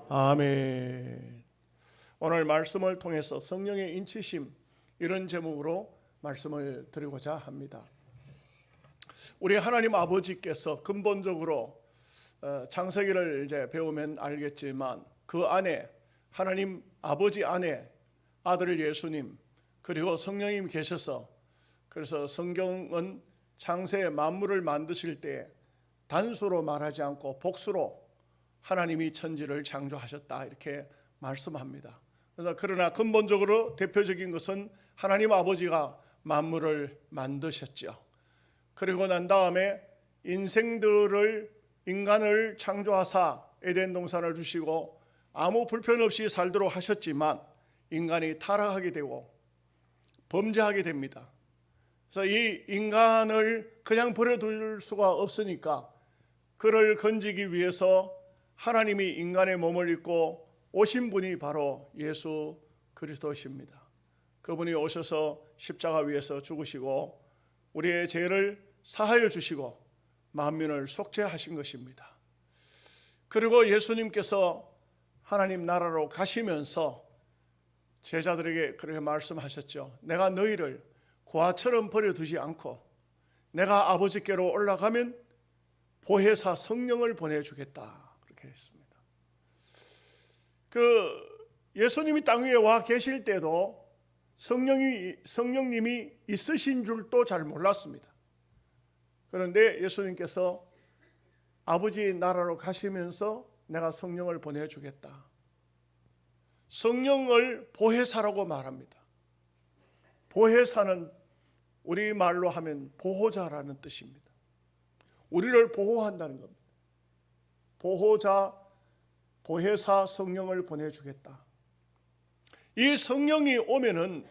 아멘. 오늘 말씀을 통해서 성령의 인치심, 이런 제목으로 말씀을 드리고자 합니다. 우리 하나님 아버지께서 근본적으로 창세기를 이제 배우면 알겠지만 그 안에 하나님 아버지 안에 아들 예수님 그리고 성령님 계셔서, 그래서 성경은 창세 만물을 만드실 때 단수로 말하지 않고 복수로 하나님이 천지를 창조하셨다 이렇게 말씀합니다. 그래서 그러나 근본적으로 대표적인 것은 하나님 아버지가 만물을 만드셨죠. 그리고 난 다음에 인간을 창조하사 에덴 동산을 주시고 아무 불편 없이 살도록 하셨지만 인간이 타락하게 되고 범죄하게 됩니다. 그래서 이 인간을 그냥 버려둘 수가 없으니까 그를 건지기 위해서 하나님이 인간의 몸을 입고 오신 분이 바로 예수 그리스도십니다. 그분이 오셔서 십자가 위에서 죽으시고 우리의 죄를 사하여 주시고 만민을 속죄하신 것입니다. 그리고 예수님께서 하나님 나라로 가시면서 제자들에게 그렇게 말씀하셨죠. 내가 너희를 고아처럼 버려두지 않고 내가 아버지께로 올라가면 보혜사 성령을 보내주겠다 그렇게 했습니다. 예수님이 땅 위에 와 계실 때도 성령님이 있으신 줄도 잘 몰랐습니다. 그런데 예수님께서 아버지 나라로 가시면서 내가 성령을 보내주겠다. 성령을 보혜사라고 말합니다. 보혜사는 우리말로 하면 보호자라는 뜻입니다. 우리를 보호한다는 겁니다. 보호자, 보혜사 성령을 보내주겠다. 이 성령이 오면은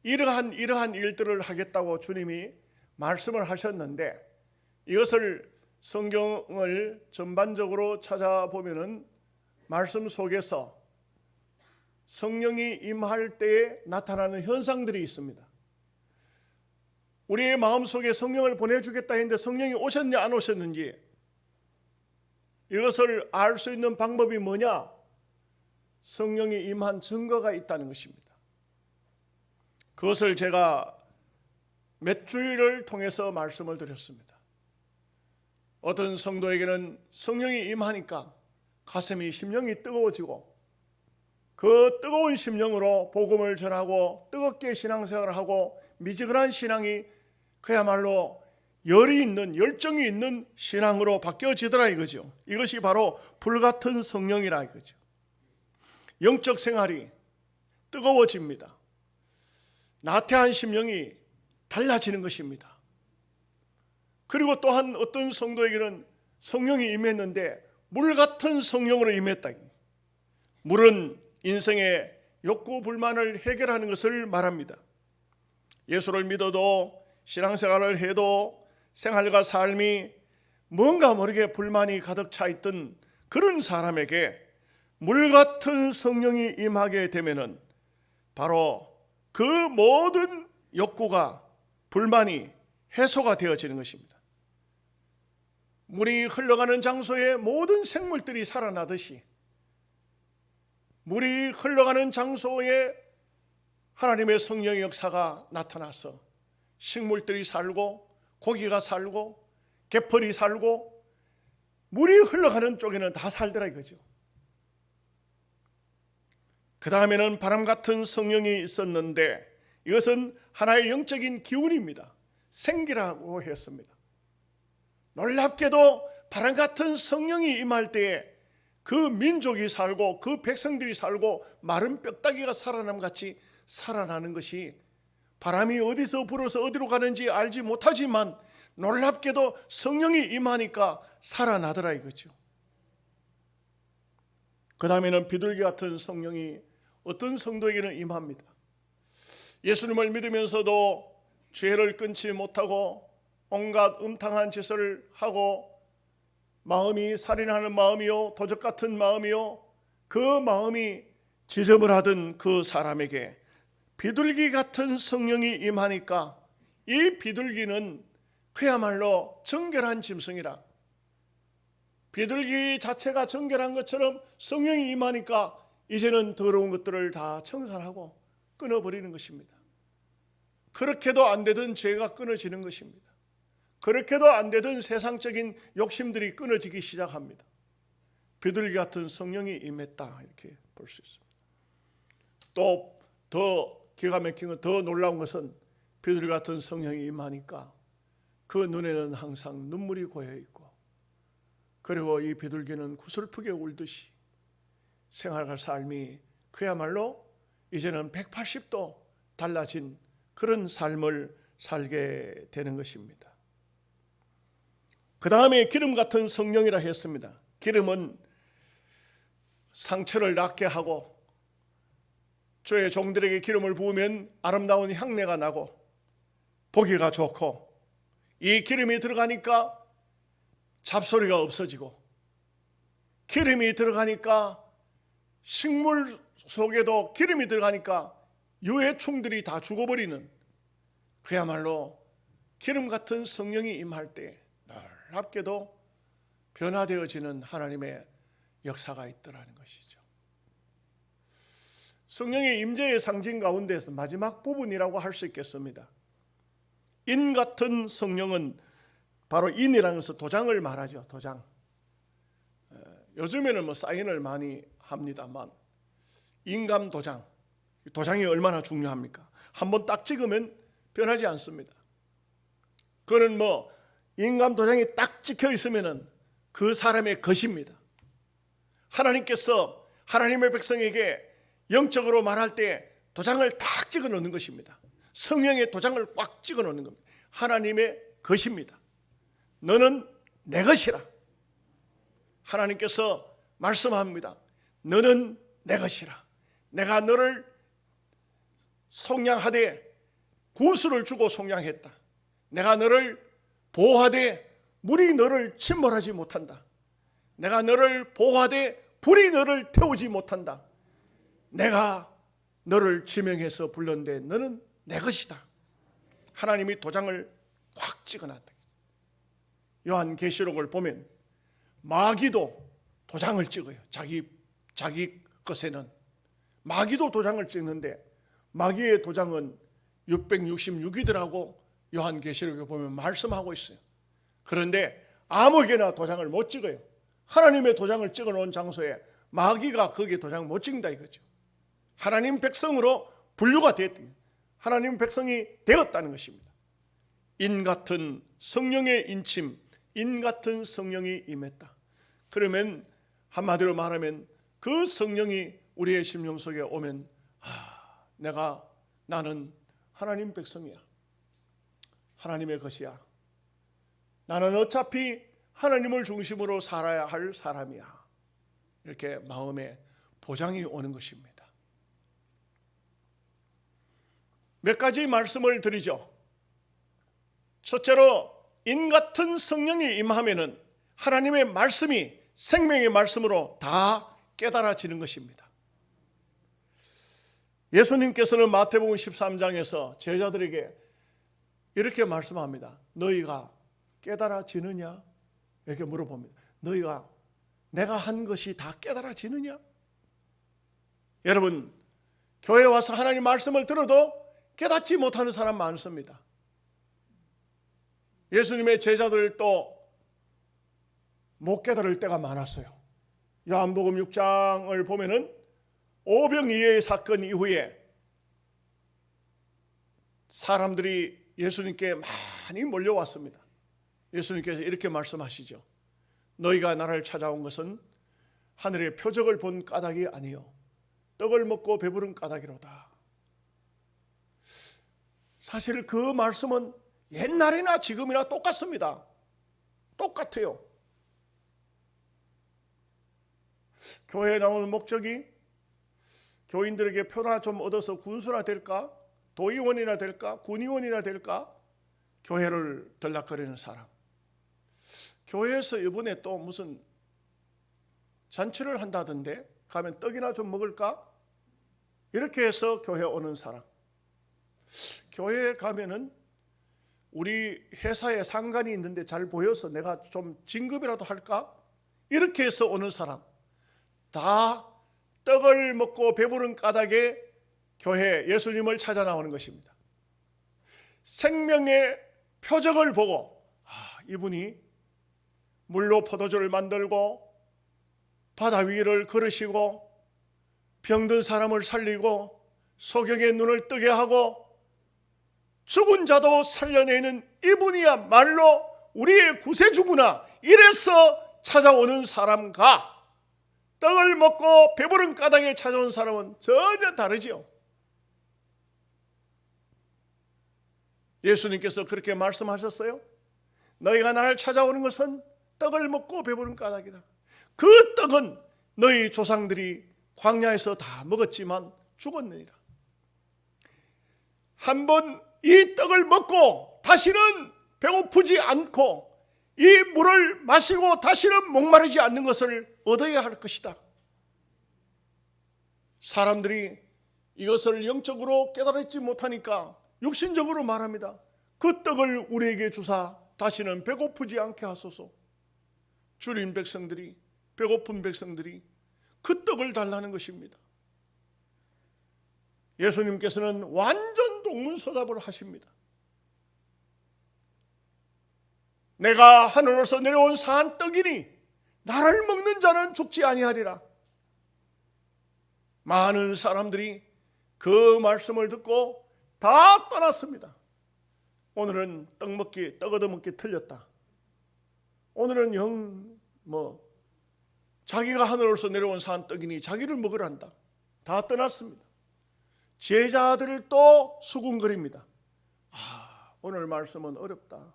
이러한 일들을 하겠다고 주님이 말씀을 하셨는데, 이것을 성경을 전반적으로 찾아보면은 말씀 속에서 성령이 임할 때에 나타나는 현상들이 있습니다. 우리의 마음속에 성령을 보내주겠다 했는데 성령이 오셨냐 안 오셨는지 이것을 알 수 있는 방법이 뭐냐? 성령이 임한 증거가 있다는 것입니다. 그것을 제가 몇 주일을 통해서 말씀을 드렸습니다. 어떤 성도에게는 성령이 임하니까 가슴이 심령이 뜨거워지고 그 뜨거운 심령으로 복음을 전하고 뜨겁게 신앙생활을 하고 미지근한 신앙이 그야말로 열이 있는, 열정이 있는 신앙으로 바뀌어지더라 이거죠. 이것이 바로 불같은 성령이라 이거죠. 영적 생활이 뜨거워집니다. 나태한 심령이 달라지는 것입니다. 그리고 또한 어떤 성도에게는 성령이 임했는데 물같은 성령으로 임했다. 물은 인생의 욕구 불만을 해결하는 것을 말합니다. 예수를 믿어도 신앙생활을 해도 생활과 삶이 뭔가 모르게 불만이 가득 차 있던 그런 사람에게 물같은 성령이 임하게 되면은 바로 그 모든 욕구가, 불만이 해소가 되어지는 것입니다. 물이 흘러가는 장소에 모든 생물들이 살아나듯이 물이 흘러가는 장소에 하나님의 성령의 역사가 나타나서 식물들이 살고 고기가 살고 개펄이 살고 물이 흘러가는 쪽에는 다 살더라 이거죠. 그 다음에는 바람 같은 성령이 있었는데 이것은 하나의 영적인 기운입니다. 생기라고 했습니다. 놀랍게도 바람 같은 성령이 임할 때에 그 민족이 살고 그 백성들이 살고 마른 뼈다귀가 살아남 같이 살아나는 것이, 바람이 어디서 불어서 어디로 가는지 알지 못하지만 놀랍게도 성령이 임하니까 살아나더라 이거죠. 그 다음에는 비둘기 같은 성령이 어떤 성도에게는 임합니다. 예수님을 믿으면서도 죄를 끊지 못하고 온갖 음탕한 짓을 하고 마음이 살인하는 마음이요 도적 같은 마음이요 그 마음이 지저분하던 그 사람에게 비둘기 같은 성령이 임하니까 이 비둘기는 그야말로 정결한 짐승이라, 비둘기 자체가 정결한 것처럼 성령이 임하니까 이제는 더러운 것들을 다 청산하고 끊어버리는 것입니다. 그렇게도 안 되던 죄가 끊어지는 것입니다. 그렇게도 안 되던 세상적인 욕심들이 끊어지기 시작합니다. 비둘기 같은 성령이 임했다, 이렇게 볼 수 있습니다. 또 더 기가 막힌 것, 더 놀라운 것은 비둘기 같은 성령이 임하니까 그 눈에는 항상 눈물이 고여 있고, 그리고 이 비둘기는 구슬프게 울듯이 생활할 삶이 그야말로 이제는 180도 달라진 그런 삶을 살게 되는 것입니다. 그 다음에 기름 같은 성령이라 했습니다. 기름은 상처를 낫게 하고, 주의 종들에게 기름을 부으면 아름다운 향내가 나고 보기가 좋고, 이 기름이 들어가니까 잡소리가 없어지고, 기름이 들어가니까 식물 속에도 기름이 들어가니까 유해충들이 다 죽어버리는, 그야말로 기름 같은 성령이 임할 때 놀랍게도 변화되어지는 하나님의 역사가 있더라는 것이죠. 성령의 임재의 상징 가운데서 마지막 부분이라고 할 수 있겠습니다. 인 같은 성령은 바로 인이라는 것은 도장을 말하죠. 도장. 요즘에는 사인을 많이 합니다만, 인감 도장, 도장이 얼마나 중요합니까? 한번 딱 찍으면 변하지 않습니다. 그는 인감 도장이 딱 찍혀 있으면 그 사람의 것입니다. 하나님께서 하나님의 백성에게 영적으로 말할 때 도장을 딱 찍어 놓는 것입니다. 성령의 도장을 꽉 찍어 놓는 겁니다. 하나님의 것입니다. 너는 내 것이라. 하나님께서 말씀합니다. 너는 내 것이라. 내가 너를 속량하되 구수를 주고 속량했다. 내가 너를 보호하되 물이 너를 침몰하지 못한다. 내가 너를 보호하되 불이 너를 태우지 못한다. 내가 너를 지명해서 불렀는데 너는 내 것이다. 하나님이 도장을 확 찍어놨다. 요한계시록을 보면 마귀도 도장을 찍어요. 자기 것에는 마귀도 도장을 찍는데, 마귀의 도장은 666이더라고 요한계시록에 보면 말씀하고 있어요. 그런데 아무개나 도장을 못 찍어요. 하나님의 도장을 찍어 놓은 장소에 마귀가 거기에 도장을 못 찍는다 이거죠. 하나님 백성으로 분류가 됐다. 하나님 백성이 되었다는 것입니다. 인 같은 성령의 인침, 인 같은 성령이 임했다. 그러면 한마디로 말하면 그 성령이 우리의 심령 속에 오면, 나는 하나님 백성이야. 하나님의 것이야. 나는 어차피 하나님을 중심으로 살아야 할 사람이야. 이렇게 마음에 보장이 오는 것입니다. 몇 가지 말씀을 드리죠. 첫째로, 인 같은 성령이 임하면은 하나님의 말씀이 생명의 말씀으로 다 깨달아지는 것입니다. 예수님께서는 마태복음 13장에서 제자들에게 이렇게 말씀합니다. 너희가 깨달아지느냐? 이렇게 물어봅니다. 너희가 내가 한 것이 다 깨달아지느냐? 여러분, 교회에 와서 하나님 말씀을 들어도 깨닫지 못하는 사람 많습니다. 예수님의 제자들도 못 깨달을 때가 많았어요. 요한복음 6장을 보면은 오병이어의 사건 이후에 사람들이 예수님께 많이 몰려왔습니다. 예수님께서 이렇게 말씀하시죠. 너희가 나를 찾아온 것은 하늘의 표적을 본 까닭이 아니요 떡을 먹고 배부른 까닭이로다. 사실 그 말씀은 옛날이나 지금이나 똑같습니다. 똑같아요. 교회에 나오는 목적이 교인들에게 표나 좀 얻어서 군수나 될까? 도의원이나 될까? 군의원이나 될까? 교회를 들락거리는 사람. 교회에서 이번에 또 무슨 잔치를 한다던데 가면 떡이나 좀 먹을까? 이렇게 해서 교회에 오는 사람. 교회에 가면은 우리 회사에 상관이 있는데 잘 보여서 내가 좀 진급이라도 할까? 이렇게 해서 오는 사람 다 떡을 먹고 배부른 까닭에 교회 예수님을 찾아 나오는 것입니다. 생명의 표적을 보고 이분이 물로 포도주를 만들고 바다 위를 걸으시고 병든 사람을 살리고 소경의 눈을 뜨게 하고 죽은 자도 살려내는 이분이야말로 우리의 구세주구나. 이래서 찾아오는 사람과 떡을 먹고 배부른 까닭에 찾아온 사람은 전혀 다르지요. 예수님께서 그렇게 말씀하셨어요. 너희가 나를 찾아오는 것은 떡을 먹고 배부른 까닭이다. 그 떡은 너희 조상들이 광야에서 다 먹었지만 죽었느니라. 한번 이 떡을 먹고 다시는 배고프지 않고 이 물을 마시고 다시는 목마르지 않는 것을 얻어야 할 것이다. 사람들이 이것을 영적으로 깨달지 못하니까 육신적으로 말합니다. 그 떡을 우리에게 주사 다시는 배고프지 않게 하소서. 줄인 백성들이, 배고픈 백성들이 그 떡을 달라는 것입니다. 예수님께서는 완전 동문서답을 하십니다. 내가 하늘에서 내려온 산 떡이니 나를 먹는 자는 죽지 아니하리라. 많은 사람들이 그 말씀을 듣고 다 떠났습니다. 오늘은 떡 얻어먹기 틀렸다. 오늘은 자기가 하늘에서 내려온 산 떡이니 자기를 먹으란다. 다 떠났습니다. 제자들도 수군거립니다. 오늘 말씀은 어렵다.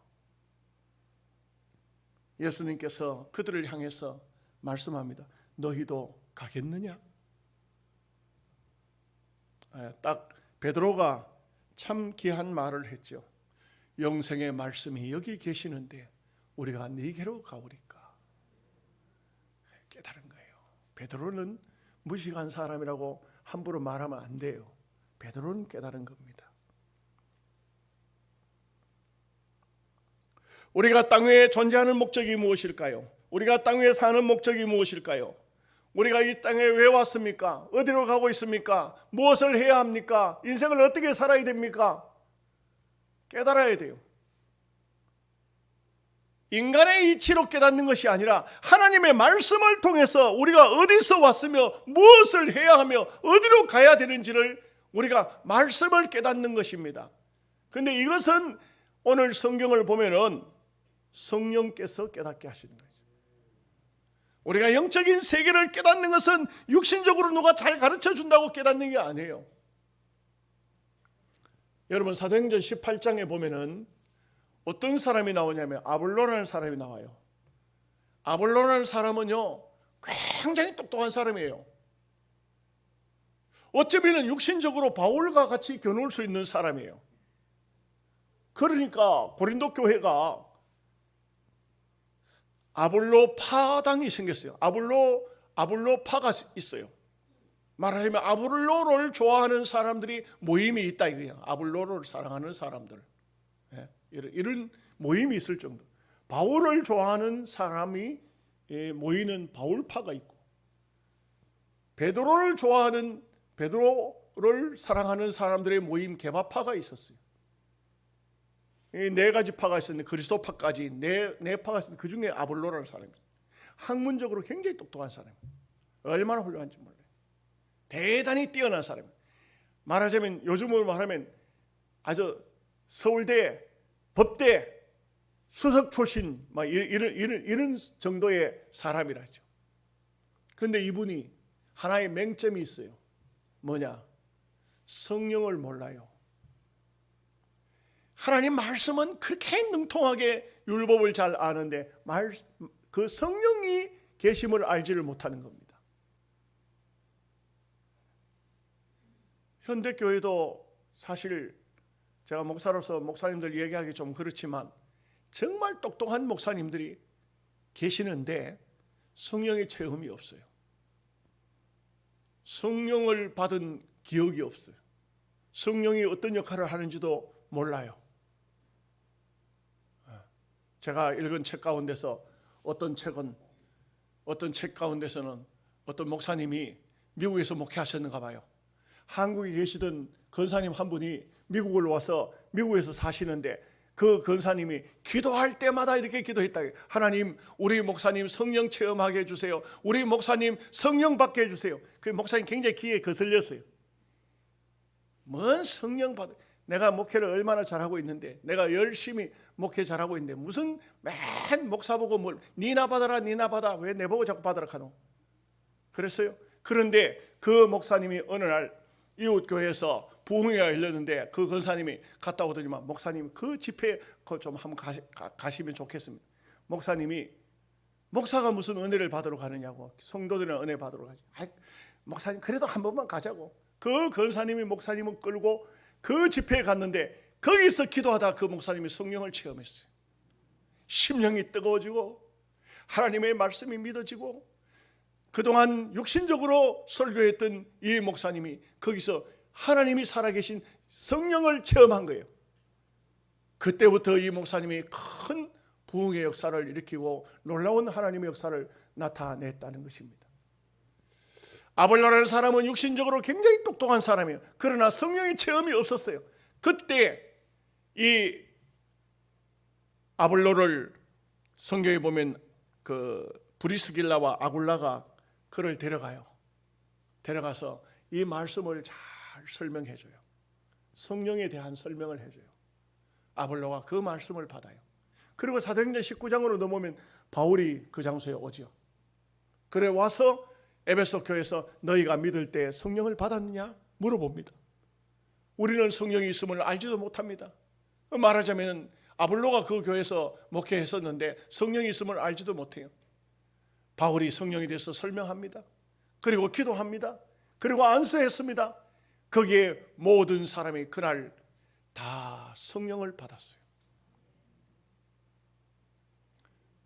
예수님께서 그들을 향해서 말씀합니다. 너희도 가겠느냐? 딱 베드로가 참 귀한 말을 했죠. 영생의 말씀이 여기 계시는데 우리가 네게로 가오리까? 깨달은 거예요. 베드로는 무식한 사람이라고 함부로 말하면 안 돼요. 베드로는 깨달은 겁니다. 우리가 땅 위에 존재하는 목적이 무엇일까요? 우리가 땅 위에 사는 목적이 무엇일까요? 우리가 이 땅에 왜 왔습니까? 어디로 가고 있습니까? 무엇을 해야 합니까? 인생을 어떻게 살아야 됩니까? 깨달아야 돼요. 인간의 이치로 깨닫는 것이 아니라 하나님의 말씀을 통해서 우리가 어디서 왔으며 무엇을 해야 하며 어디로 가야 되는지를 우리가 말씀을 깨닫는 것입니다. 그런데 이것은 오늘 성경을 보면은 성령께서 깨닫게 하시는 거죠. 우리가 영적인 세계를 깨닫는 것은 육신적으로 누가 잘 가르쳐 준다고 깨닫는 게 아니에요. 여러분 사도행전 18장에 보면은 어떤 사람이 나오냐면 아볼로라는 사람이 나와요. 아볼로라는 사람은요 굉장히 똑똑한 사람이에요. 어쩌면 육신적으로 바울과 같이 겨눌 수 있는 사람이에요. 그러니까 고린도 교회가 아볼로 파당이 생겼어요. 아볼로 파가 있어요. 말하자면 아볼로를 좋아하는 사람들이 모임이 있다 이거예요. 아볼로를 사랑하는 사람들. 이런 모임이 있을 정도. 바울을 좋아하는 사람이 모이는 바울파가 있고 베드로를 좋아하는 베드로를 사랑하는 사람들의 모임 게바파가 있었어요. 이 네 가지 파가 있었는데 그리스도파까지 네 파가 있었는데 그 중에 아볼로라는 사람이에요. 학문적으로 굉장히 똑똑한 사람이에요. 얼마나 훌륭한지 몰라요. 대단히 뛰어난 사람이에요. 말하자면 요즘으로 말하면 아주 서울대 법대 수석 출신 막 이런 정도의 사람이라죠. 그런데 이분이 하나의 맹점이 있어요. 뭐냐? 성령을 몰라요. 하나님 말씀은 그렇게 능통하게 율법을 잘 아는데 그 성령이 계심을 알지를 못하는 겁니다. 현대교회도 사실 제가 목사로서 목사님들 얘기하기 좀 그렇지만 정말 똑똑한 목사님들이 계시는데 성령의 체험이 없어요. 성령을 받은 기억이 없어요. 성령이 어떤 역할을 하는지도 몰라요. 제가 읽은 책 가운데서 어떤 책은 어떤 책 가운데서는 어떤 목사님이 미국에서 목회하셨는가 봐요. 한국에 계시던 권사님 한 분이 미국을 와서 미국에서 사시는데 그 권사님이 기도할 때마다 이렇게 기도했다. 하나님, 우리 목사님 성령 체험하게 해주세요. 우리 목사님 성령 받게 해주세요. 그 목사님 굉장히 귀에 거슬렸어요. 뭔 성령 받아? 내가 목회를 얼마나 잘하고 있는데, 내가 열심히 목회 잘하고 있는데 무슨 맨 목사 보고 뭘 니나 받아라 니나 받아, 왜 내 보고 자꾸 받으라 하노? 그랬어요. 그런데 그 목사님이 어느 날 이웃 교회에서 부흥회가 열렸는데 그 권사님이 갔다 오더니만, 목사님 그 집회 좀 한번 가시면 좋겠습니다. 목사님이, 목사가 무슨 은혜를 받으러 가느냐고, 성도들은 은혜 받으러 가지. 목사님 그래도 한 번만 가자고. 그 권사님이 목사님을 끌고 그 집회에 갔는데 거기서 기도하다 그 목사님이 성령을 체험했어요. 심령이 뜨거워지고 하나님의 말씀이 믿어지고, 그동안 육신적으로 설교했던 이 목사님이 거기서 하나님이 살아계신 성령을 체험한 거예요. 그때부터 이 목사님이 큰 부흥의 역사를 일으키고 놀라운 하나님의 역사를 나타냈다는 것입니다. 아볼로라는 사람은 육신적으로 굉장히 똑똑한 사람이에요. 그러나 성령의 체험이 없었어요. 그때 이 아볼로를 성경에 보면 그 브리스길라와 아굴라가 그를 데려가요. 데려가서 이 말씀을 잘 설명해 줘요. 성령에 대한 설명을 해줘요. 아볼로가 그 말씀을 받아요. 그리고 사도행전 19장으로 넘어오면 바울이 그 장소에 오죠. 그래 와서 에베소 교회에서 너희가 믿을 때 성령을 받았느냐 물어봅니다. 우리는 성령이 있음을 알지도 못합니다. 말하자면 아볼로가 그 교회에서 목회했었는데 성령이 있음을 알지도 못해요. 바울이 성령에 대해서 설명합니다. 그리고 기도합니다. 그리고 안수했습니다. 거기에 모든 사람이 그날 다 성령을 받았어요.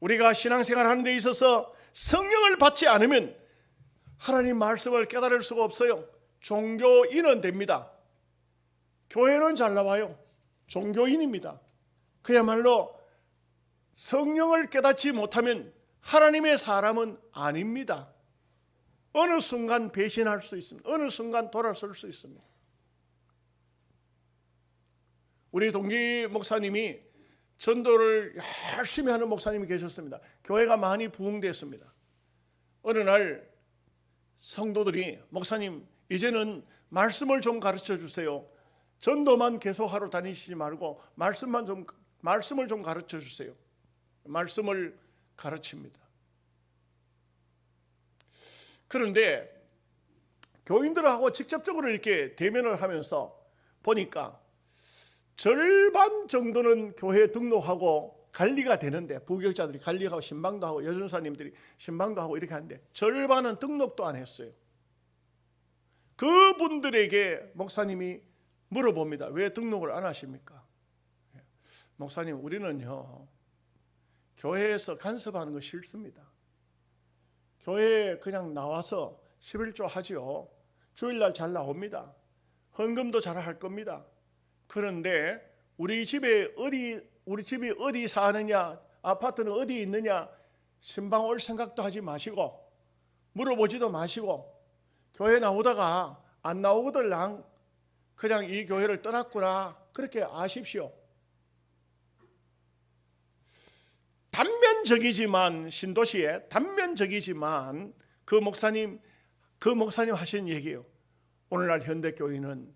우리가 신앙생활 하는 데 있어서 성령을 받지 않으면 하나님 말씀을 깨달을 수가 없어요. 종교인은 됩니다. 교회는 잘 나와요. 종교인입니다. 그야말로 성령을 깨닫지 못하면 하나님의 사람은 아닙니다. 어느 순간 배신할 수 있습니다. 어느 순간 돌아설 수 있습니다. 우리 동기 목사님이 전도를 열심히 하는 목사님이 계셨습니다. 교회가 많이 부흥됐습니다. 어느 날 성도들이, 목사님 이제는 말씀을 좀 가르쳐 주세요. 전도만 계속하러 다니시지 말고 말씀을 좀 가르쳐 주세요. 말씀을 가르칩니다. 그런데 교인들하고 직접적으로 이렇게 대면을 하면서 보니까 절반 정도는 교회에 등록하고 관리가 되는데, 부교육자들이 관리하고 신방도 하고 여전사님들이 신방도 하고 이렇게 하는데 절반은 등록도 안 했어요. 그분들에게 목사님이 물어봅니다. 왜 등록을 안 하십니까? 목사님, 우리는요 교회에서 간섭하는 거 싫습니다. 교회에 그냥 나와서 11조 하지요. 주일날 잘 나옵니다. 헌금도 잘 할 겁니다. 그런데 우리 집이 어디 사느냐, 아파트는 어디 있느냐 신방 올 생각도 하지 마시고 물어보지도 마시고, 교회 나오다가 안 나오거들랑 그냥 이 교회를 떠났구나 그렇게 아십시오. 단면적이지만, 신도시에 단면적이지만 그 목사님 하신 얘기예요. 오늘날 현대교회는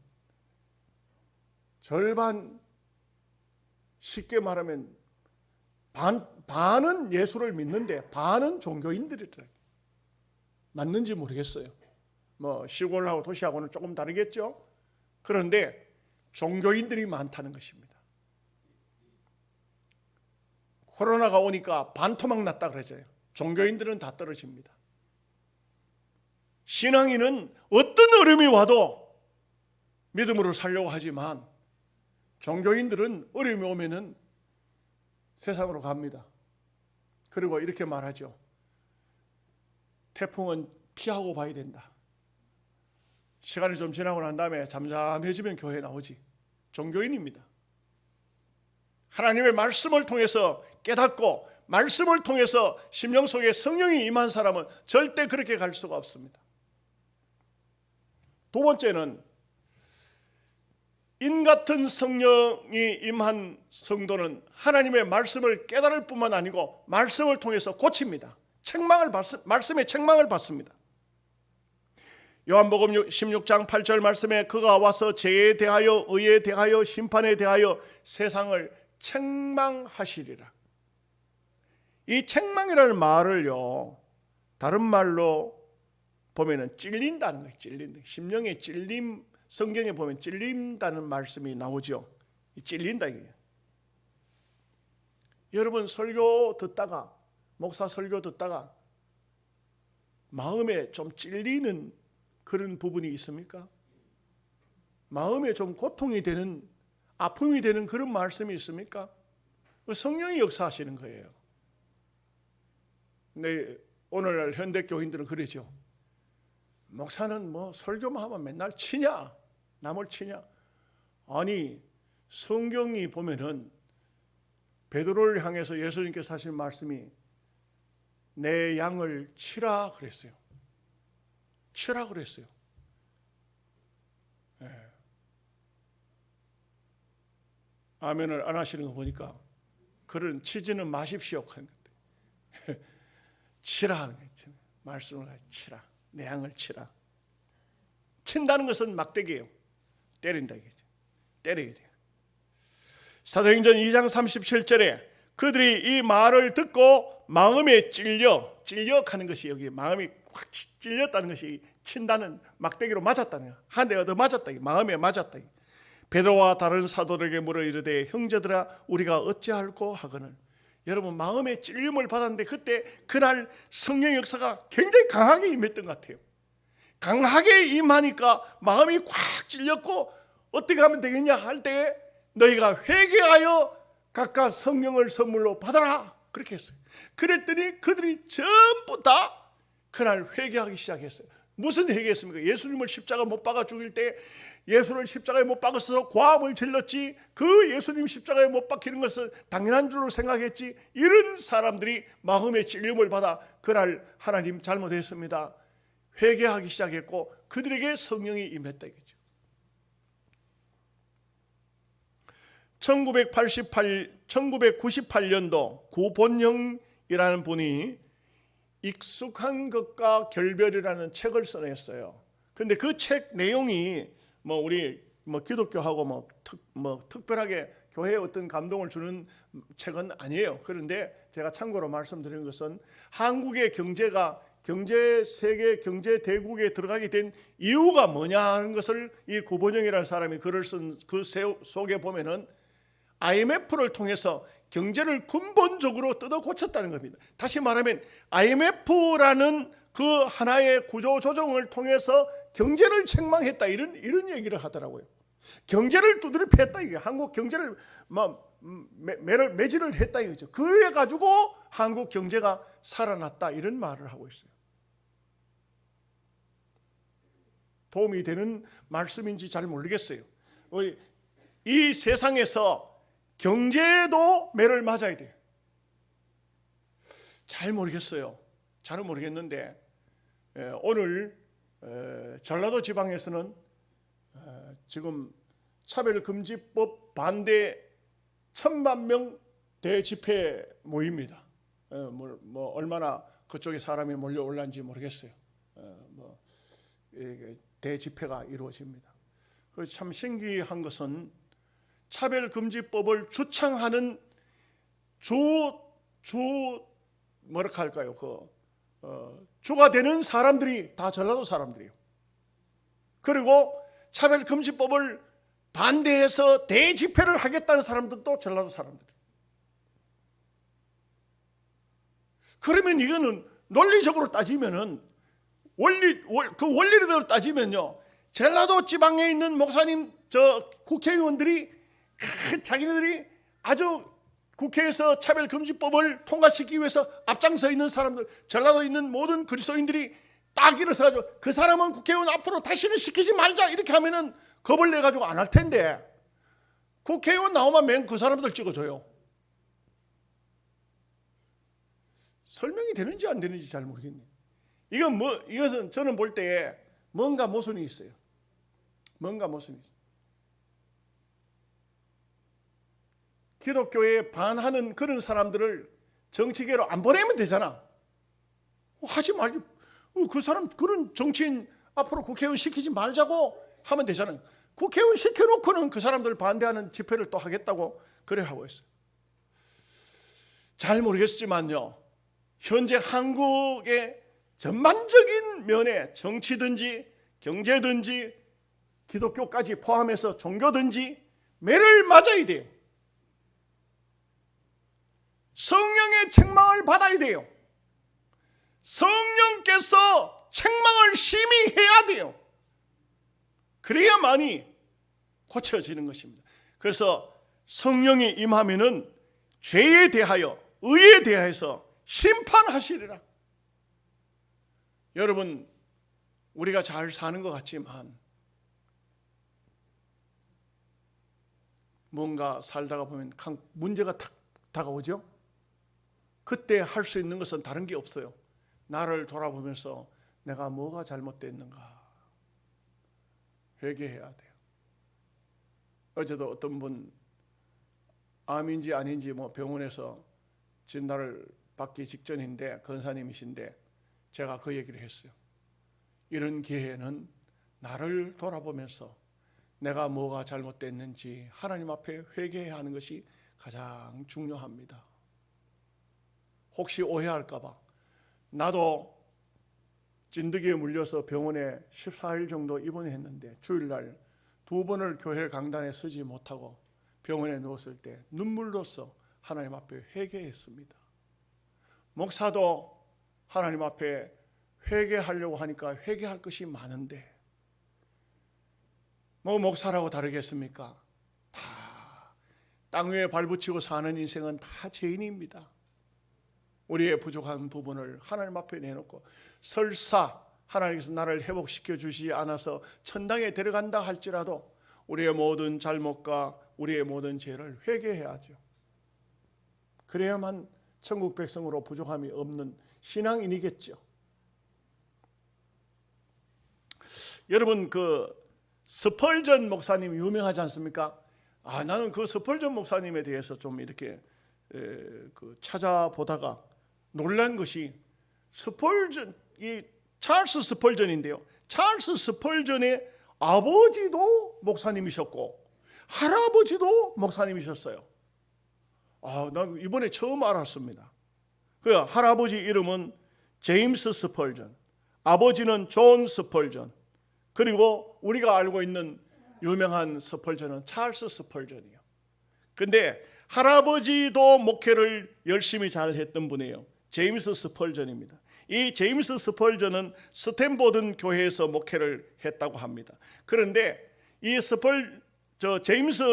절반, 쉽게 말하면 반은 예수를 믿는데 반은 종교인들이더라고요. 맞는지 모르겠어요. 뭐 시골하고 도시하고는 조금 다르겠죠. 그런데 종교인들이 많다는 것입니다. 코로나가 오니까 반토막 났다 그러죠. 종교인들은 다 떨어집니다. 신앙인은 어떤 어려움이 와도 믿음으로 살려고 하지만 종교인들은 어려움이 오면은 세상으로 갑니다. 그리고 이렇게 말하죠. 태풍은 피하고 봐야 된다. 시간이 좀 지나고 난 다음에 잠잠해지면 교회에 나오지. 종교인입니다. 하나님의 말씀을 통해서 깨닫고 말씀을 통해서 심령 속에 성령이 임한 사람은 절대 그렇게 갈 수가 없습니다. 두 번째는 인 같은 성령이 임한 성도는 하나님의 말씀을 깨달을 뿐만 아니고 말씀을 통해서 고칩니다. 말씀의 책망을 받습니다. 요한복음 16장 8절 말씀에 그가 와서 죄에 대하여 의에 대하여 심판에 대하여 세상을 책망하시리라. 이 책망이라는 말을요, 다른 말로 보면은 찔린다는 거예요. 찔린다. 심령의 찔림, 성경에 보면 찔린다는 말씀이 나오죠. 찔린다 이게. 여러분 설교 듣다가, 목사 설교 듣다가 마음에 좀 찔리는 그런 부분이 있습니까? 마음에 좀 고통이 되는, 아픔이 되는 그런 말씀이 있습니까? 성령이 역사하시는 거예요. 근데 오늘날 현대 교인들은 그러죠. 목사는 뭐 설교만 하면 맨날 치냐? 남을 치냐? 아니, 성경이 보면은 베드로를 향해서 예수님께서 하신 말씀이 내 양을 치라 그랬어요. 치라 그랬어요. 네. 아멘을 안 하시는 거 보니까 그런 치지는 마십시오. 치라 하는 거예요. 말씀을 치라. 내 양을 치라. 친다는 것은 막대기예요. 때린다 이거죠. 때려야 돼요. 사도행전 2장 37절에 그들이 이 말을 듣고 마음에 찔려 하는 것이 여기 마음이 확 찔렸다는 것이 친다는 막대기로 맞았다는 거예요. 한 대가 더 맞았다. 마음에 맞았다. 베드로와 다른 사도들에게 물어 이르되 형제들아 우리가 어찌할꼬 하거늘. 여러분 마음에 찔림을 받았는데 그때 그날 성령 역사가 굉장히 강하게 임했던 것 같아요. 강하게 임하니까 마음이 꽉 찔렸고 어떻게 하면 되겠냐 할 때 너희가 회개하여 각각 성령을 선물로 받아라 그렇게 했어요. 그랬더니 그들이 전부 다 그날 회개하기 시작했어요. 무슨 회개했습니까? 예수님을 십자가 못 박아 죽일 때 예수를 십자가에 못 박아서 고함을 질렀지 그 예수님 십자가에 못 박히는 것을 당연한 줄로 생각했지. 이런 사람들이 마음의 찔림을 받아 그날 하나님 잘못했습니다 회개하기 시작했고 그들에게 성령이 임했다 이거죠. 1998년도 구본영이라는 분이 익숙한 것과 결별이라는 책을 써냈어요. 근데 그 책 내용이 우리 기독교하고 특별하게 교회에 어떤 감동을 주는 책은 아니에요. 그런데 제가 참고로 말씀드리는 것은 한국의 경제가 세계 경제 대국에 들어가게 된 이유가 뭐냐 하는 것을 이 구본영이라는 사람이 글을 쓴 그 속에 보면은 IMF를 통해서 경제를 근본적으로 뜯어 고쳤다는 겁니다. 다시 말하면 IMF라는 그 하나의 구조 조정을 통해서 경제를 책망했다 이런 얘기를 하더라고요. 경제를 두드려 팼다 이게 한국 경제를 매질을 했다 이거죠. 그래 가지고 한국 경제가 살아났다 이런 말을 하고 있어요. 도움이 되는 말씀인지 잘 모르겠어요. 이 세상에서 경제도 매를 맞아야 돼요. 잘 모르겠어요. 잘은 모르겠는데 오늘 전라도 지방에서는 지금 차별금지법 반대 1000만 명 대집회 모입니다. 얼마나 그쪽에 사람이 몰려올란지 모르겠어요. 대집회가 이루어집니다. 그래서 참 신기한 것은 차별금지법을 주창하는 뭐랄까 할까요? 주가 되는 사람들이 다 전라도 사람들이에요. 그리고 차별금지법을 반대해서 대집회를 하겠다는 사람들도 전라도 사람들. 그러면 이거는 논리적으로 따지면은 그 원리대로 따지면요, 전라도 지방에 있는 목사님, 국회의원들이 자기네들이 아주 국회에서 차별금지법을 통과시키기 위해서 앞장서 있는 사람들, 전라도에 있는 모든 그리스도인들이 딱 일어서가지고 그 사람은 국회의원 앞으로 다시는 시키지 말자 이렇게 하면은 겁을 내가지고 안 할 텐데 국회의원 나오면 맨 그 사람들 찍어줘요. 설명이 되는지 안 되는지 잘 모르겠네요. 이것은 저는 볼 때에 뭔가 모순이 있어요. 뭔가 모순이 있어요. 기독교에 반하는 그런 사람들을 정치계로 안 보내면 되잖아. 하지 말지. 그 사람, 그런 정치인 앞으로 국회의원 시키지 말자고 하면 되잖아요. 국회의원 시켜놓고는 그 사람들 반대하는 집회를 또 하겠다고 그래 하고 있어요. 잘 모르겠지만요, 현재 한국의 전반적인 면에 정치든지 경제든지 기독교까지 포함해서 종교든지 매를 맞아야 돼요. 성령의 책망을 받아야 돼요. 성령께서 책망을 심히 해야 돼요. 그래야만이 고쳐지는 것입니다. 그래서 성령이 임하면은 죄에 대하여, 의에 대해서 심판하시리라. 여러분, 우리가 잘 사는 것 같지만 뭔가 살다가 보면 문제가 탁 다가오죠. 그때 할 수 있는 것은 다른 게 없어요. 나를 돌아보면서 내가 뭐가 잘못됐는가 회개해야 돼요. 어제도 어떤 분 암인지 아닌지 병원에서 진단을 받기 직전인데, 권사님이신데 제가 그 얘기를 했어요. 이런 기회에는 나를 돌아보면서 내가 뭐가 잘못됐는지 하나님 앞에 회개해야 하는 것이 가장 중요합니다. 혹시 오해할까 봐, 나도 찐득이에 물려서 병원에 14일 정도 입원했는데 주일날 2번을 교회 강단에 서지 못하고 병원에 누웠을 때 눈물로써 하나님 앞에 회개했습니다. 목사도 하나님 앞에 회개하려고 하니까 회개할 것이 많은데 목사라고 다르겠습니까? 다 땅 위에 발붙이고 사는 인생은 다 죄인입니다. 우리의 부족한 부분을 하나님 앞에 내놓고, 설사 하나님께서 나를 회복시켜 주시지 않아서 천당에 데려간다 할지라도 우리의 모든 잘못과 우리의 모든 죄를 회개해야죠. 그래야만 천국 백성으로 부족함이 없는 신앙인이겠죠. 여러분, 스펄전 목사님 유명하지 않습니까? 나는 그 스펄전 목사님에 대해서 좀 이렇게 찾아보다가 놀란 것이, 이 찰스 스펄전인데요, 찰스 스펄전의 아버지도 목사님이셨고 할아버지도 목사님이셨어요. 난 이번에 처음 알았습니다. 그 할아버지 이름은 제임스 스펄전, 아버지는 존 스펄전, 그리고 우리가 알고 있는 유명한 스펄전은 찰스 스펄전이에요. 근데 할아버지도 목회를 열심히 잘 했던 분이에요. 제임스 스펄전입니다. 이 제임스 스펄전은 스탠포드 교회에서 목회를 했다고 합니다. 그런데 이 제임스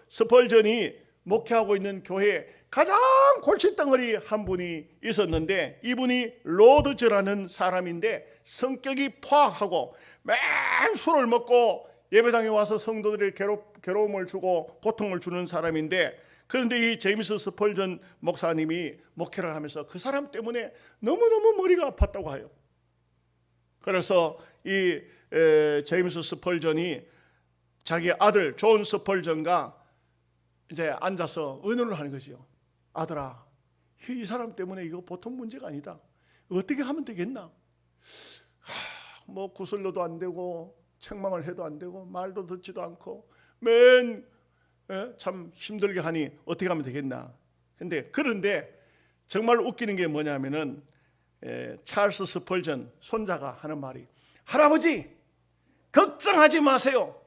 스펄전이 목회하고 있는 교회에 가장 골칫덩어리 한 분이 있었는데, 이분이 로드즈라는 사람인데 성격이 포악하고 매일 술을 먹고 예배당에 와서 성도들의 괴로움을 주고 고통을 주는 사람인데, 그런데 이 제임스 스펄전 목사님이 목회를 하면서 그 사람 때문에 너무너무 머리가 아팠다고 해요. 그래서 이 제임스 스펄전이 자기 아들 존 스펄전과 이제 앉아서 의논을 하는 거죠. 아들아, 이 사람 때문에 이거 보통 문제가 아니다. 어떻게 하면 되겠나? 구슬러도 안 되고 책망을 해도 안 되고 말도 듣지도 않고 참 힘들게 하니 어떻게 하면 되겠나? 그런데 정말 웃기는 게 뭐냐면은 찰스 스펄전 손자가 하는 말이, 할아버지 걱정하지 마세요.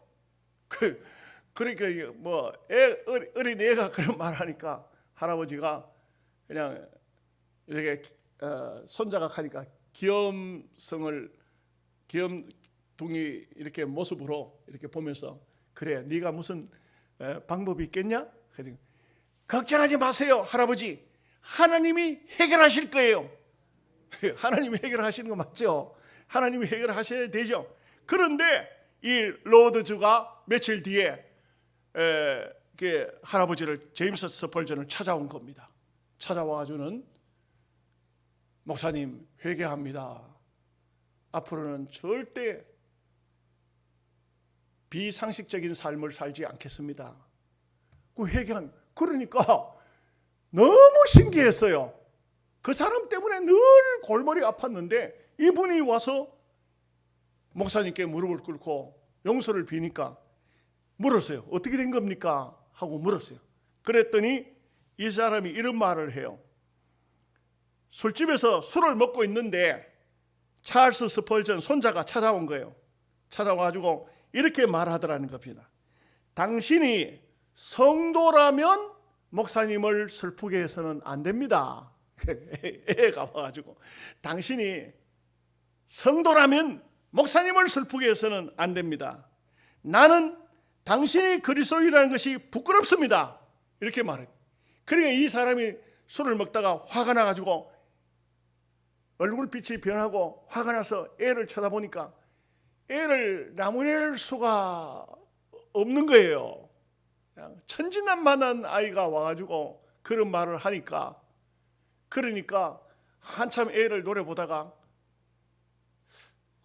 그러니까 어린 애가 그런 말하니까 할아버지가 그냥 이렇게 손자가 하니까 귀염둥이 이렇게 모습으로 이렇게 보면서, 그래 네가 무슨 방법이 있겠냐? 걱정하지 마세요 할아버지, 하나님이 해결하실 거예요. 하나님이 해결하시는 거 맞죠? 하나님이 해결하셔야 되죠. 그런데 이 로드즈가 며칠 뒤에 할아버지를, 제임스 스펄전을 찾아온 겁니다. 찾아와가지고는 목사님 회개합니다. 앞으로는 절대 비상식적인 삶을 살지 않겠습니다. 그러니까 너무 신기했어요. 그 사람 때문에 늘 골머리 아팠는데 이분이 와서 목사님께 무릎을 꿇고 용서를 비니까 물었어요. 어떻게 된 겁니까? 하고 물었어요. 그랬더니 이 사람이 이런 말을 해요. 술집에서 술을 먹고 있는데 찰스 스펄전 손자가 찾아온 거예요. 찾아와가지고 이렇게 말하더라는 겁니다. 당신이 성도라면 목사님을 슬프게 해서는 안 됩니다. 애가 와가지고 당신이 성도라면 목사님을 슬프게 해서는 안 됩니다. 나는 당신이 그리스도인이라는 것이 부끄럽습니다. 이렇게 말해요. 그러니까 이 사람이 술을 먹다가 화가 나가지고 얼굴빛이 변하고 화가 나서 애를 쳐다보니까 애를 나무낼 수가 없는 거예요. 천진난만한 아이가 와가지고 그런 말을 하니까, 그러니까 한참 애를 노려보다가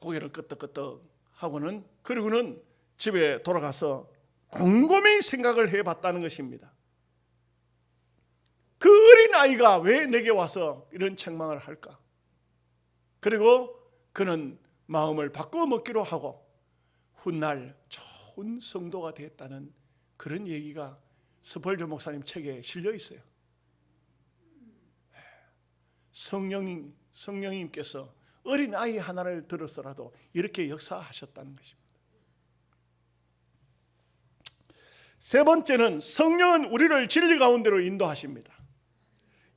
고개를 끄덕끄덕 하고는, 그리고는 집에 돌아가서 곰곰이 생각을 해봤다는 것입니다. 그 어린 아이가 왜 내게 와서 이런 책망을 할까? 그리고 그는 마음을 바꾸어 먹기로 하고 훗날 좋은 성도가 됐다는 그런 얘기가 스펄전 목사님 책에 실려 있어요. 성령님께서 어린 아이 하나를 들어서라도 이렇게 역사하셨다는 것입니다. 세 번째는 성령은 우리를 진리 가운데로 인도하십니다.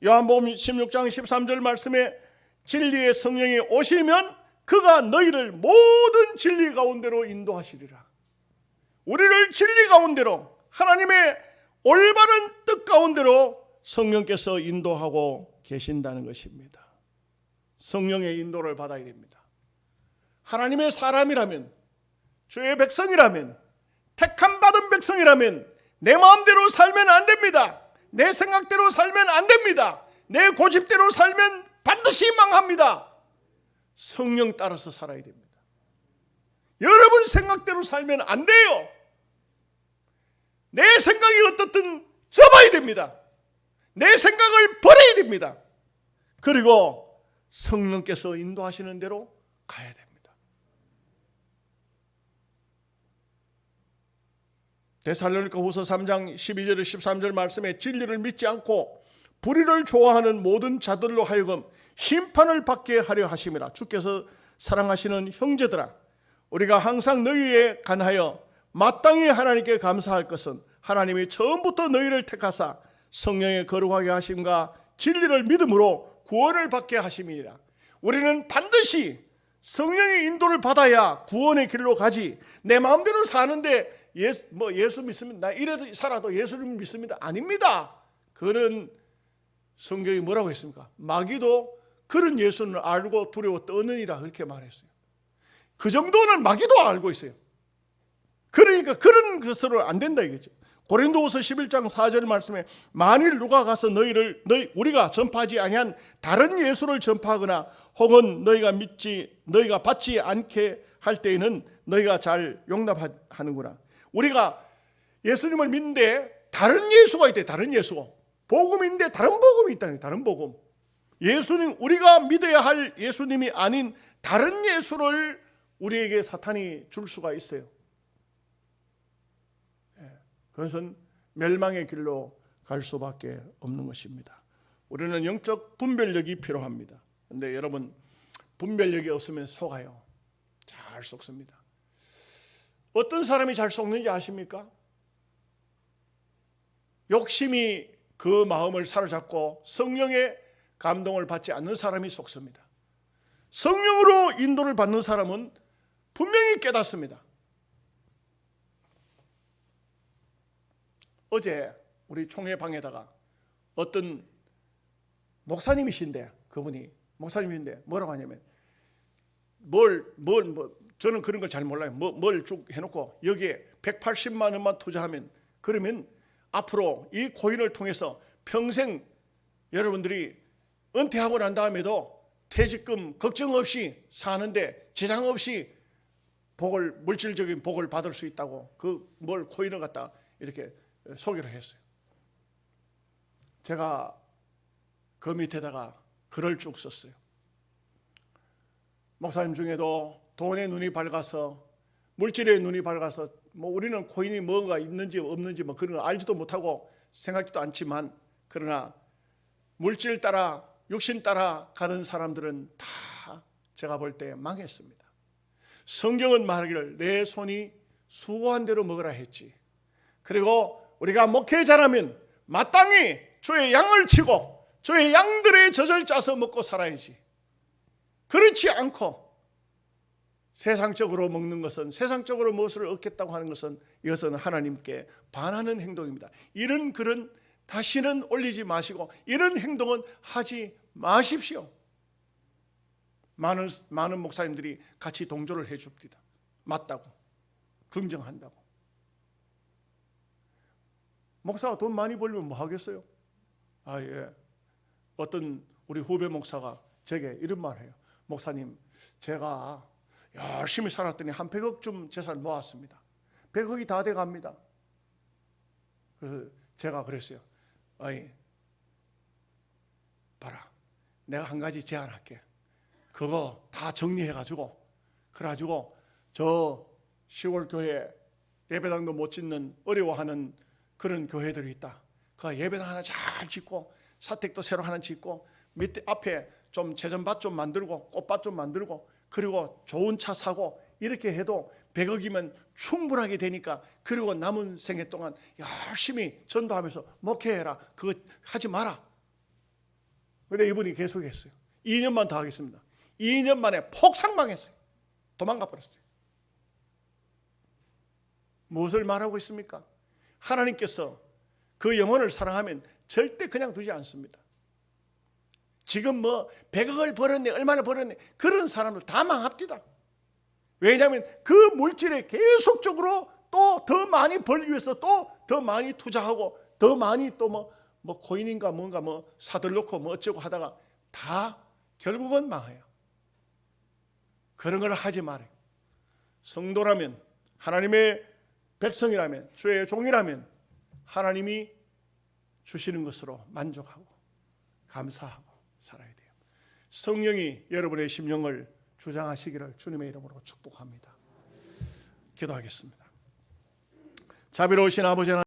요한복음 16장 13절 말씀에 진리의 성령이 오시면 그가 너희를 모든 진리 가운데로 인도하시리라. 우리를 진리 가운데로, 하나님의 올바른 뜻 가운데로 성령께서 인도하고 계신다는 것입니다. 성령의 인도를 받아야 됩니다. 하나님의 사람이라면, 주의 백성이라면, 택함 받은 백성이라면 내 마음대로 살면 안 됩니다. 내 생각대로 살면 안 됩니다. 내 고집대로 살면 반드시 망합니다. 성령 따라서 살아야 됩니다. 여러분 생각대로 살면 안 돼요. 내 생각이 어떻든 접어야 됩니다. 내 생각을 버려야 됩니다. 그리고 성령께서 인도하시는 대로 가야 됩니다. 데살로니가후서 3장 12절 13절 말씀에 진리를 믿지 않고 불의를 좋아하는 모든 자들로 하여금 심판을 받게 하려 하심이라. 주께서 사랑하시는 형제들아, 우리가 항상 너희에 관하여 마땅히 하나님께 감사할 것은 하나님이 처음부터 너희를 택하사 성령의 거룩하게 하심과 진리를 믿음으로 구원을 받게 하심이니라. 우리는 반드시 성령의 인도를 받아야 구원의 길로 가지, 내 마음대로 사는데 예수 믿습니다, 나 이래도 살아도 예수를 믿습니다, 아닙니다. 그는 성경이 뭐라고 했습니까? 마귀도 그런 예수는 알고 두려워 떠느니라, 그렇게 말했어요. 그 정도는 마귀도 알고 있어요. 그러니까 그런 것으로 안 된다 이거죠. 고린도후서 11장 4절 말씀에 만일 누가 가서 우리가 전파하지 아니한 다른 예수를 전파하거나 혹은 너희가 받지 않게 할 때에는 너희가 잘 용납하는구나. 우리가 예수님을 믿는데 다른 예수가 있대. 다른 예수. 복음인데 다른 복음이 있다니. 다른 복음. 예수님, 우리가 믿어야 할 예수님이 아닌 다른 예수를 우리에게 사탄이 줄 수가 있어요. 그것은 멸망의 길로 갈 수밖에 없는 것입니다. 우리는 영적 분별력이 필요합니다. 그런데 여러분, 분별력이 없으면 속아요. 잘 속습니다. 어떤 사람이 잘 속는지 아십니까? 욕심이 그 마음을 사로잡고 성령의 감동을 받지 않는 사람이 속습니다. 성령으로 인도를 받는 사람은 분명히 깨닫습니다. 어제 우리 총회방에다가 어떤 목사님이신데, 그분이 목사님인데 뭐라고 하냐면 저는 그런 걸 잘 몰라요. 뭘 쭉 해놓고 여기에 180만 원만 투자하면, 그러면 앞으로 이 코인을 통해서 평생 여러분들이 은퇴하고 난 다음에도 퇴직금 걱정 없이 사는데 지장 없이 물질적인 복을 받을 수 있다고 코인을 갖다 이렇게 소개를 했어요. 제가 그 밑에다가 글을 쭉 썼어요. 목사님 중에도 돈의 눈이 밝아서, 물질의 눈이 밝아서, 우리는 코인이 뭐가 있는지 없는지 그런 거 알지도 못하고 생각지도 않지만, 그러나 물질 따라 육신 따라 가는 사람들은 다 제가 볼 때 망했습니다. 성경은 말하기를 내 손이 수고한 대로 먹으라 했지. 그리고 우리가 목회 잘하면 마땅히 주의 양을 치고 주의 양들의 젖을 짜서 먹고 살아야지. 그렇지 않고 세상적으로 먹는 것은, 세상적으로 무엇을 얻겠다고 하는 것은, 이것은 하나님께 반하는 행동입니다. 이런 글은 다시는 올리지 마시고 이런 행동은 하지 마십시오. 많은 목사님들이 같이 동조를 해 줍니다. 맞다고, 긍정한다고. 목사가 돈 많이 벌면 뭐 하겠어요? 예. 어떤 우리 후배 목사가 제게 이런 말을 해요. 목사님, 제가 열심히 살았더니 한 100억쯤 재산 모았습니다. 100억이 다 돼갑니다. 그래서 제가 그랬어요. 봐라, 내가 한 가지 제안할게. 그거 다 정리해가지고, 그래가지고 저 시골 교회 예배당도 못 짓는 어려워하는 그런 교회들이 있다. 그 예배당 하나 잘 짓고 사택도 새로 하나 짓고 밑에 앞에 좀 제전밭 좀 만들고 꽃밭 좀 만들고 그리고 좋은 차 사고 이렇게 해도 100억이면 충분하게 되니까, 그리고 남은 생애 동안 열심히 전도하면서 목회해라. 그거 하지 마라. 그런데 이분이 계속했어요. 2년만 더 하겠습니다. 2년 만에 폭삭망했어요. 도망가 버렸어요. 무엇을 말하고 있습니까? 하나님께서 그 영혼을 사랑하면 절대 그냥 두지 않습니다. 지금 100억을 벌었네, 얼마나 벌었네, 그런 사람들 다 망합니다. 왜냐하면 그 물질에 계속적으로 또 더 많이 벌기 위해서 또 더 많이 투자하고 더 많이 또 코인인가 뭔가 사들놓고 어쩌고 하다가 다 결국은 망해요. 그런 걸 하지 말아요. 성도라면, 하나님의 백성이라면, 주의 종이라면 하나님이 주시는 것으로 만족하고 감사하고 살아야 돼요. 성령이 여러분의 심령을 주장하시기를 주님의 이름으로 축복합니다. 기도하겠습니다. 자비로우신 아버지 하나님,